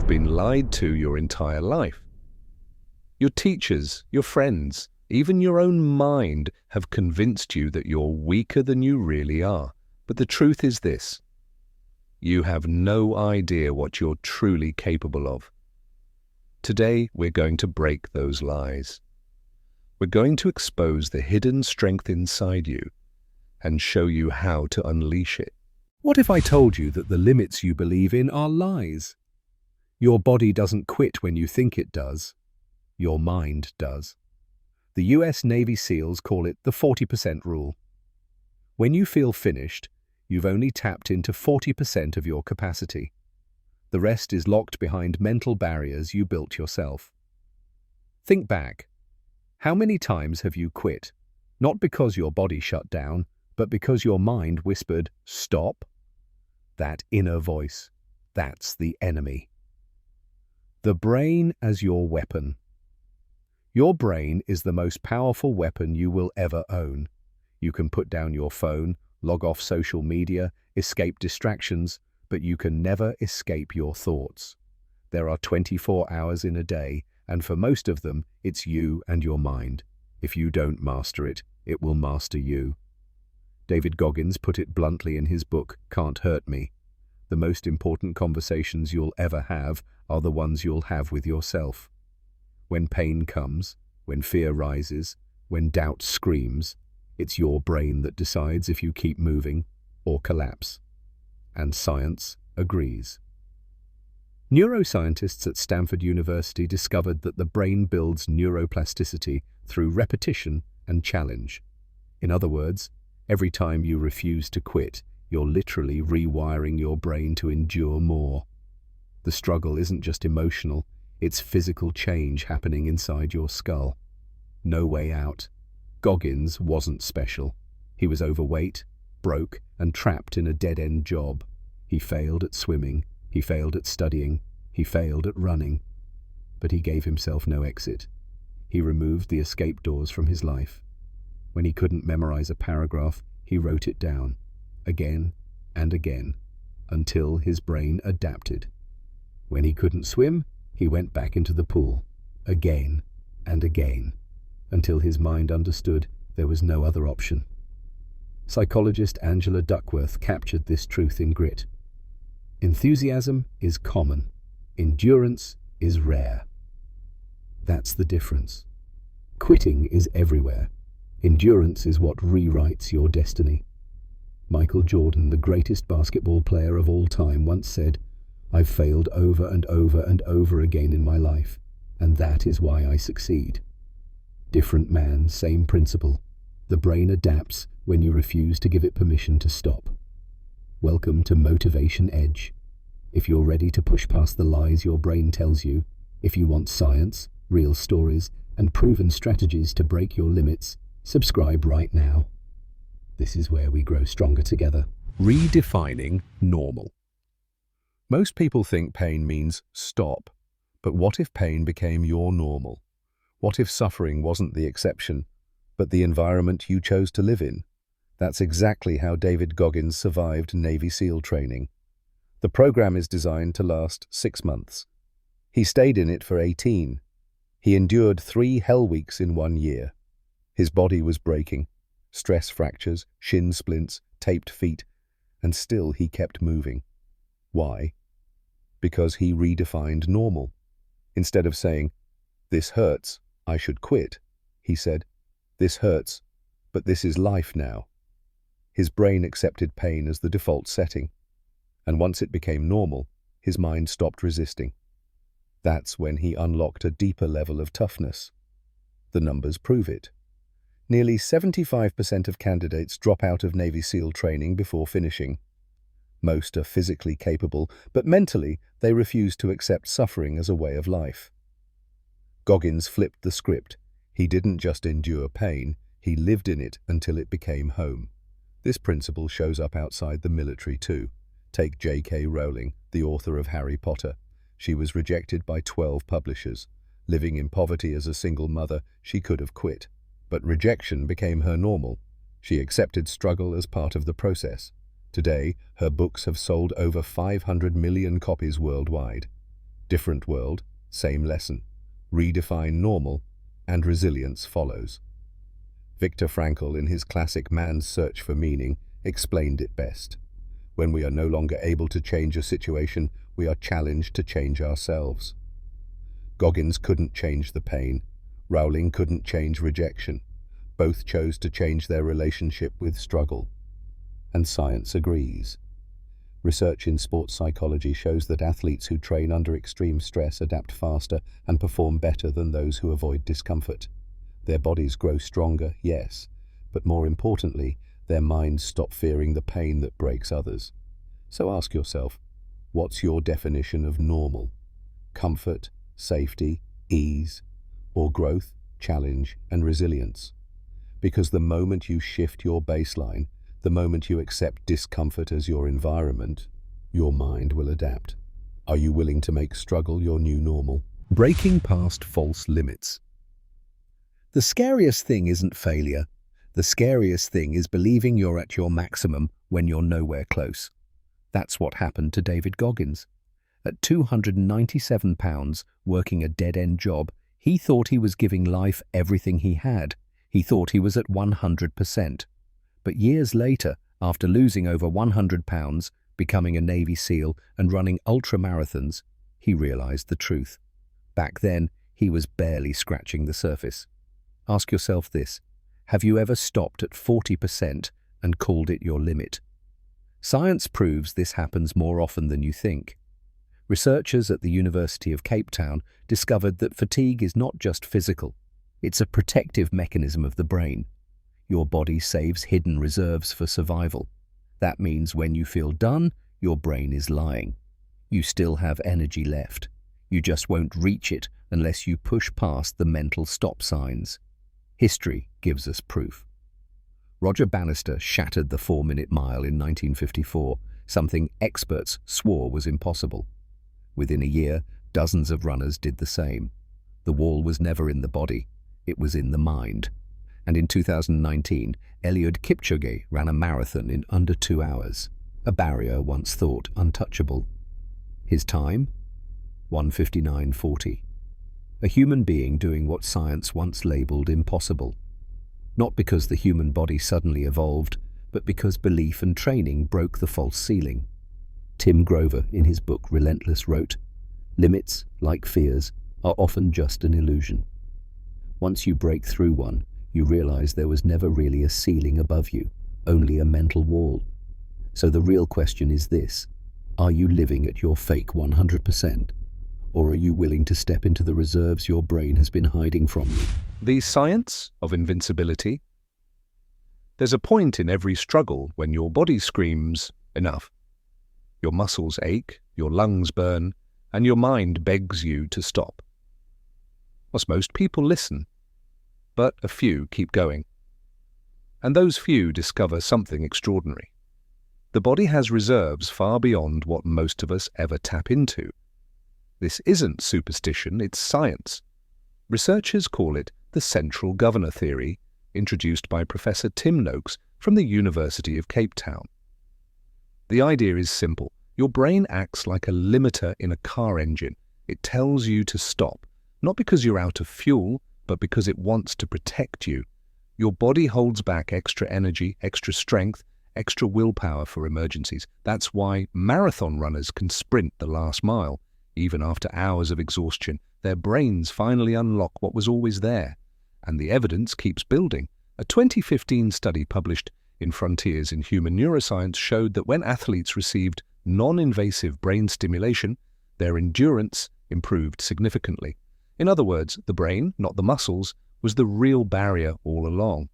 You've been lied to your entire life. Your teachers, your friends, even your own mind have convinced you that you're weaker than you really are. But the truth is this: you have no idea what you're truly capable of. Today, we're going to break those lies. We're going to expose the hidden strength inside you and show you how to unleash it. What if I told you that the limits you believe in are lies? Your body doesn't quit when you think it does. Your mind does. The US Navy SEALs call it the 40% rule. When you feel finished, you've only tapped into 40% of your capacity. The rest is locked behind mental barriers you built yourself. Think back. How many times have you quit? Not because your body shut down, but because your mind whispered, "Stop." That inner voice, that's the enemy. The brain as your weapon. Your brain is the most powerful weapon you will ever own. You can put down your phone, log off social media, escape distractions, but you can never escape your thoughts. There are 24 hours in a day, and for most of them, it's you and your mind. If you don't master it, it will master you. David Goggins put it bluntly in his book, Can't Hurt Me. The most important conversations you'll ever have are the ones you'll have with yourself. When pain comes, when fear rises, when doubt screams, it's your brain that decides if you keep moving or collapse. And science agrees. Neuroscientists at Stanford University discovered that the brain builds neuroplasticity through repetition and challenge. In other words, every time you refuse to quit, you're literally rewiring your brain to endure more. The struggle isn't just emotional, it's physical change happening inside your skull. No way out. Goggins wasn't special. He was overweight, broke, and trapped in a dead-end job. He failed at swimming, he failed at studying, he failed at running. But he gave himself no exit. He removed the escape doors from his life. When he couldn't memorize a paragraph, he wrote it down, again and again, until his brain adapted. When he couldn't swim, he went back into the pool, again and again, until his mind understood there was no other option. Psychologist Angela Duckworth captured this truth in Grit. Enthusiasm is common. Endurance is rare. That's the difference. Quitting is everywhere. Endurance is what rewrites your destiny. Michael Jordan, the greatest basketball player of all time, once said, "I've failed over and over and over again in my life, and that is why I succeed." Different man, same principle. The brain adapts when you refuse to give it permission to stop. Welcome to Motivation Edge. If you're ready to push past the lies your brain tells you, if you want science, real stories, and proven strategies to break your limits, subscribe right now. This is where we grow stronger together. Redefining normal. Most people think pain means stop, but what if pain became your normal? What if suffering wasn't the exception, but the environment you chose to live in? That's exactly how David Goggins survived Navy SEAL training. The program is designed to last 6 months. He stayed in it for 18. He endured 3 hell weeks in 1 year. His body was breaking, stress fractures, shin splints, taped feet, and still he kept moving. Why? Because he redefined normal. Instead of saying, "This hurts, I should quit," he said, "This hurts, but this is life now." His brain accepted pain as the default setting, and once it became normal, his mind stopped resisting. That's when he unlocked a deeper level of toughness. The numbers prove it. Nearly 75% of candidates drop out of Navy SEAL training before finishing. Most are physically capable, but mentally they refuse to accept suffering as a way of life. Goggins flipped the script. He didn't just endure pain, he lived in it until it became home. This principle shows up outside the military too. Take J.K. Rowling, the author of Harry Potter. She was rejected by 12 publishers. Living in poverty as a single mother, she could have quit. But rejection became her normal. She accepted struggle as part of the process. Today, her books have sold over 500 million copies worldwide. Different world, same lesson. Redefine normal, and resilience follows. Viktor Frankl, in his classic Man's Search for Meaning, explained it best. When we are no longer able to change a situation, we are challenged to change ourselves. Goggins couldn't change the pain. Rowling couldn't change rejection. Both chose to change their relationship with struggle. And science agrees. Research in sports psychology shows that athletes who train under extreme stress adapt faster and perform better than those who avoid discomfort. Their bodies grow stronger, yes, but more importantly, their minds stop fearing the pain that breaks others. So ask yourself, what's your definition of normal? Comfort, safety, ease, or growth, challenge, and resilience? Because the moment you shift your baseline, the moment you accept discomfort as your environment, your mind will adapt. Are you willing to make struggle your new normal? Breaking past false limits. The scariest thing isn't failure. The scariest thing is believing you're at your maximum when you're nowhere close. That's what happened to David Goggins. At 297 pounds, working a dead-end job, he thought he was giving life everything he had. He thought he was at 100%. But years later, after losing over 100 pounds, becoming a Navy SEAL and running ultra-marathons, he realized the truth. Back then, he was barely scratching the surface. Ask yourself this: have you ever stopped at 40% and called it your limit? Science proves this happens more often than you think. Researchers at the University of Cape Town discovered that fatigue is not just physical. It's a protective mechanism of the brain. Your body saves hidden reserves for survival. That means when you feel done, your brain is lying. You still have energy left. You just won't reach it unless you push past the mental stop signs. History gives us proof. Roger Bannister shattered the 4-minute mile in 1954, something experts swore was impossible. Within a year, dozens of runners did the same. The wall was never in the body, it was in the mind. And in 2019, Eliud Kipchoge ran a marathon in under 2 hours, a barrier once thought untouchable. His time? 1:59:40. A human being doing what science once labeled impossible. Not because the human body suddenly evolved, but because belief and training broke the false ceiling. Tim Grover, in his book Relentless, wrote, "Limits, like fears, are often just an illusion. Once you break through one, you realize there was never really a ceiling above you, only a mental wall. So the real question is this: are you living at your fake 100%? Or are you willing to step into the reserves your brain has been hiding from you?" The science of invincibility. There's a point in every struggle when your body screams, enough. Your muscles ache, your lungs burn, and your mind begs you to stop. Whilst most people listen, but a few keep going. And those few discover something extraordinary. The body has reserves far beyond what most of us ever tap into. This isn't superstition, it's science. Researchers call it the central governor theory, introduced by Professor Tim Noakes from the University of Cape Town. The idea is simple. Your brain acts like a limiter in a car engine. It tells you to stop, not because you're out of fuel, but because it wants to protect you. Your body holds back extra energy, extra strength, extra willpower for emergencies. That's why marathon runners can sprint the last mile. Even after hours of exhaustion, their brains finally unlock what was always there. And the evidence keeps building. A 2015 study published in Frontiers in Human Neuroscience showed that when athletes received non-invasive brain stimulation, their endurance improved significantly. In other words, the brain, not the muscles, was the real barrier all along.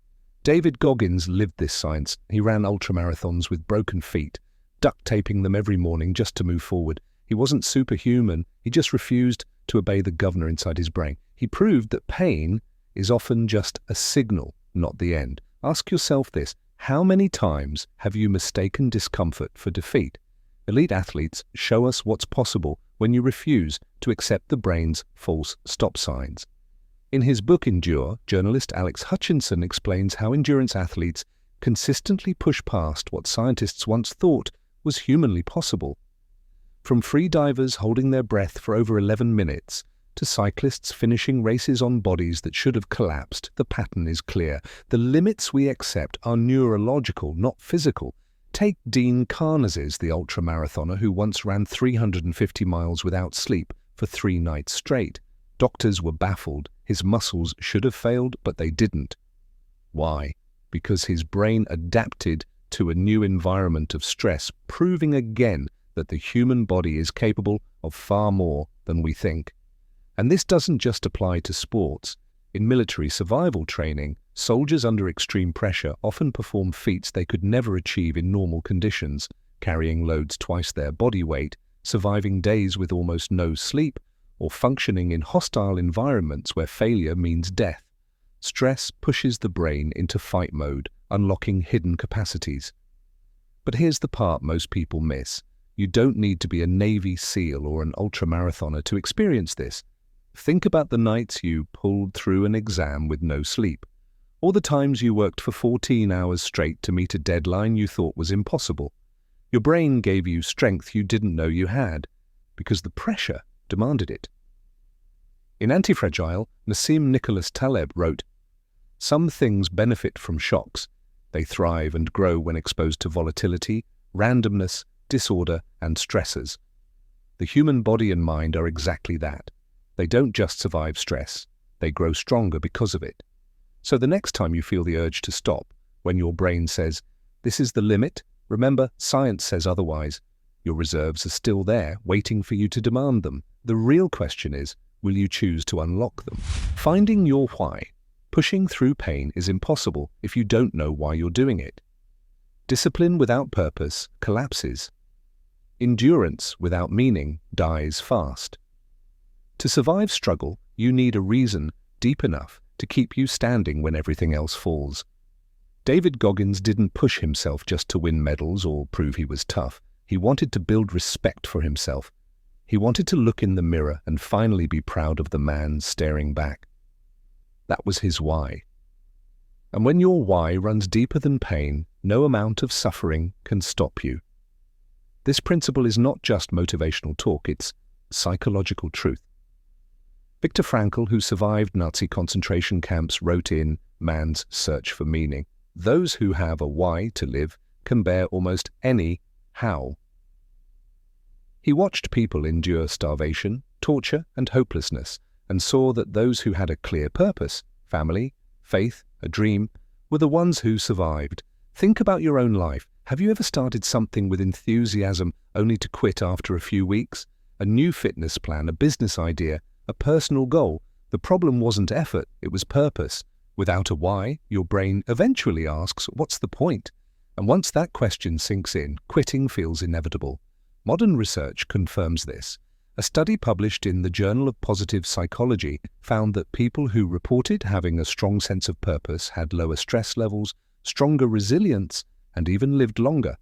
David Goggins lived this science. He ran ultramarathons with broken feet, duct taping them every morning just to move forward. He wasn't superhuman, he just refused to obey the governor inside his brain. He proved that pain is often just a signal, not the end. Ask yourself this: how many times have you mistaken discomfort for defeat? Elite athletes show us what's possible when you refuse to accept the brain's false stop signs. In his book Endure, journalist Alex Hutchinson explains how endurance athletes consistently push past what scientists once thought was humanly possible. From free divers holding their breath for over 11 minutes to cyclists finishing races on bodies that should have collapsed, the pattern is clear. The limits we accept are neurological, not physical. Take Dean Karnazes, the ultramarathoner who once ran 350 miles without sleep for 3 nights straight. Doctors were baffled. His muscles should have failed, but they didn't. Why? Because his brain adapted to a new environment of stress, proving again that the human body is capable of far more than we think. And this doesn't just apply to sports. In military survival training, soldiers under extreme pressure often perform feats they could never achieve in normal conditions, carrying loads twice their body weight, surviving days with almost no sleep, or functioning in hostile environments where failure means death. Stress pushes the brain into fight mode, unlocking hidden capacities. But here's the part most people miss. You don't need to be a Navy SEAL or an ultramarathoner to experience this. Think about the nights you pulled through an exam with no sleep, or the times you worked for 14 hours straight to meet a deadline you thought was impossible. Your brain gave you strength you didn't know you had, because the pressure demanded it. In Antifragile, Nassim Nicholas Taleb wrote, "Some things benefit from shocks. They thrive and grow when exposed to volatility, randomness, disorder, and stressors. The human body and mind are exactly that. They don't just survive stress, they grow stronger because of it. So the next time you feel the urge to stop, when your brain says, 'This is the limit,' remember, science says otherwise. Your reserves are still there, waiting for you to demand them. The real question is, will you choose to unlock them?" Finding your why. Pushing through pain is impossible if you don't know why you're doing it. Discipline without purpose collapses. Endurance without meaning dies fast. To survive struggle, you need a reason deep enough to keep you standing when everything else falls. David Goggins didn't push himself just to win medals or prove he was tough. He wanted to build respect for himself. He wanted to look in the mirror and finally be proud of the man staring back. That was his why. And when your why runs deeper than pain, no amount of suffering can stop you. This principle is not just motivational talk, it's psychological truth. Viktor Frankl, who survived Nazi concentration camps, wrote in Man's Search for Meaning, "Those who have a why to live can bear almost any how." He watched people endure starvation, torture, and hopelessness, and saw that those who had a clear purpose, family, faith, a dream, were the ones who survived. Think about your own life. Have you ever started something with enthusiasm only to quit after a few weeks? A new fitness plan, a business idea, a personal goal. The problem wasn't effort, it was purpose. Without a why, your brain eventually asks, what's the point? And once that question sinks in, quitting feels inevitable. Modern research confirms this. A study published in the Journal of Positive Psychology found that people who reported having a strong sense of purpose had lower stress levels, stronger resilience, and even lived longer.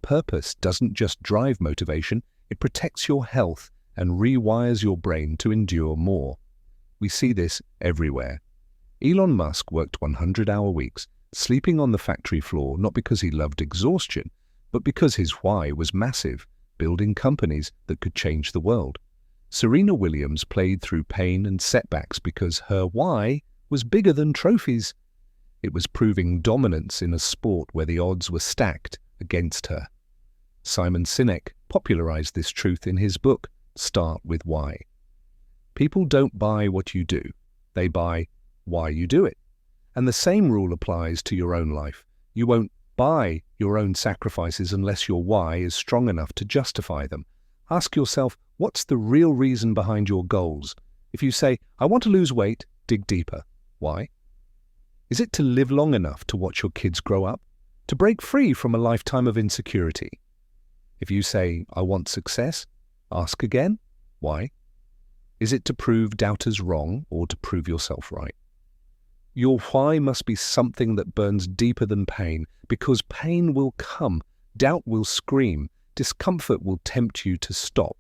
Purpose doesn't just drive motivation, it protects your health and rewires your brain to endure more. We see this everywhere. Elon Musk worked 100-hour weeks, sleeping on the factory floor not because he loved exhaustion, but because his why was massive, building companies that could change the world. Serena Williams played through pain and setbacks because her why was bigger than trophies. It was proving dominance in a sport where the odds were stacked against her. Simon Sinek popularized this truth in his book, Start with Why. People don't buy what you do, they buy why you do it. And the same rule applies to your own life. You won't buy your own sacrifices unless your why is strong enough to justify them. Ask yourself, what's the real reason behind your goals? If you say, I want to lose weight, dig deeper. Why? Is it to live long enough to watch your kids grow up? To break free from a lifetime of insecurity? If you say, I want success, ask again, why? Is it to prove doubters wrong or to prove yourself right? Your why must be something that burns deeper than pain, because pain will come, doubt will scream, discomfort will tempt you to stop.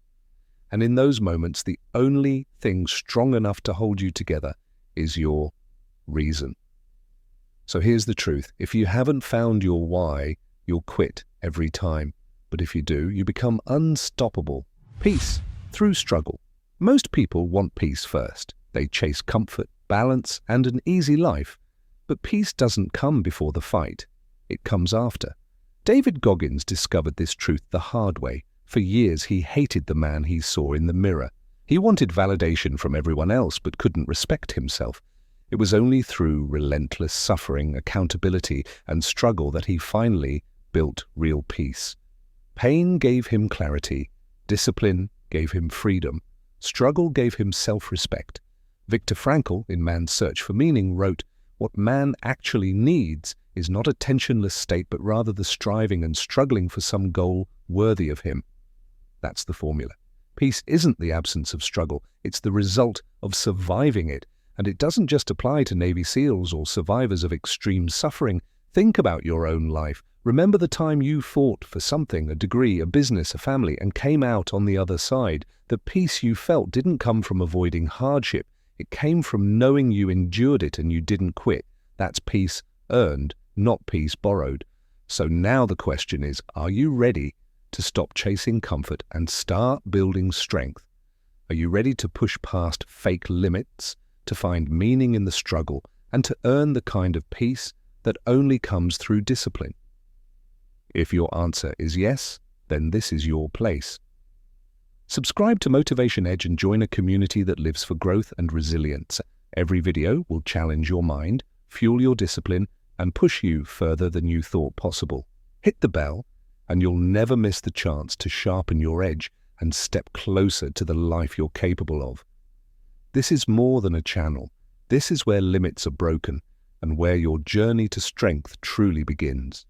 And in those moments, the only thing strong enough to hold you together is your reason. So here's the truth. If you haven't found your why, you'll quit every time. But if you do, you become unstoppable. Peace through struggle. Most people want peace first. They chase comfort, balance, and an easy life. But peace doesn't come before the fight. It comes after. David Goggins discovered this truth the hard way. For years, he hated the man he saw in the mirror. He wanted validation from everyone else but couldn't respect himself. It was only through relentless suffering, accountability, and struggle that he finally built real peace. Pain gave him clarity. Discipline gave him freedom. Struggle gave him self-respect. Viktor Frankl, in Man's Search for Meaning, wrote, "What man actually needs is not a tensionless state, but rather the striving and struggling for some goal worthy of him." That's the formula. Peace isn't the absence of struggle, it's the result of surviving it. And it doesn't just apply to Navy SEALs or survivors of extreme suffering. Think about your own life. Remember the time you fought for something, a degree, a business, a family, and came out on the other side. The peace you felt didn't come from avoiding hardship. It came from knowing you endured it and you didn't quit. That's peace earned, not peace borrowed. So now the question is, are you ready to stop chasing comfort and start building strength? Are you ready to push past fake limits, to find meaning in the struggle, and to earn the kind of peace that only comes through discipline? If your answer is yes, then this is your place. Subscribe to Motivation Edge and join a community that lives for growth and resilience. Every video will challenge your mind, fuel your discipline, and push you further than you thought possible. Hit the bell, and you'll never miss the chance to sharpen your edge and step closer to the life you're capable of. This is more than a channel. This is where limits are broken and where your journey to strength truly begins.